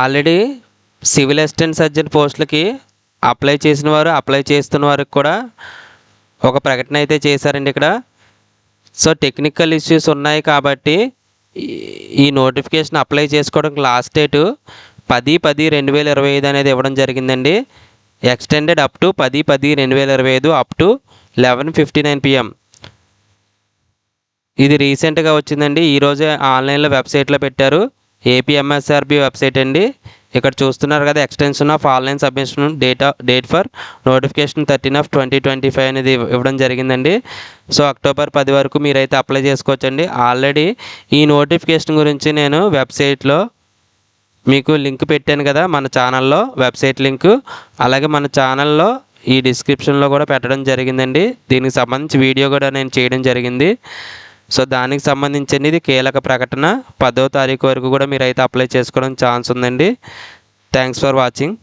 Already civil assistant surgeon పోస్టులకి apply చేసిన వారు, అప్లై చేస్తున్న వారికి కూడా ఒక ప్రకటన అయితే చేశారండి ఇక్కడ. సో టెక్నికల్ ఇష్యూస్ ఉన్నాయి కాబట్టి ఈ నోటిఫికేషన్ అప్లై చేసుకోవడానికి లాస్ట్ డేటు 10/10/2025 అనేది ఇవ్వడం జరిగిందండి. Extended up to 10/10/2025 up to 11:59 PM. ఇది రీసెంట్గా వచ్చిందండి. ఈరోజే ఆన్లైన్లో వెబ్సైట్లో పెట్టారు. ఏపీఎంఎస్ఆర్బి వెబ్సైట్ అండి. ఇక్కడ చూస్తున్నారు కదా, extension of online submission date for notification 13/2025 అనేది ఇవ్వడం జరిగిందండి. సో అక్టోబర్ 10 వరకు మీరైతే అప్లై చేసుకోవచ్చండి. ఆల్రెడీ ఈ నోటిఫికేషన్ గురించి నేను వెబ్సైట్లో మీకు లింక్ పెట్టాను కదా, మన ఛానల్లో వెబ్సైట్ లింకు, అలాగే మన ఛానల్లో ఈ డిస్క్రిప్షన్లో కూడా పెట్టడం జరిగిందండి. దీనికి సంబంధించి వీడియో కూడా నేను చేయడం జరిగింది. సో దానికి సంబంధించింది ఇది కీలక ప్రకటన. 10వ తారీఖు వరకు కూడా మీరైతే అప్లై చేసుకోవడానికి ఛాన్స్ ఉందండి. Thanks for watching.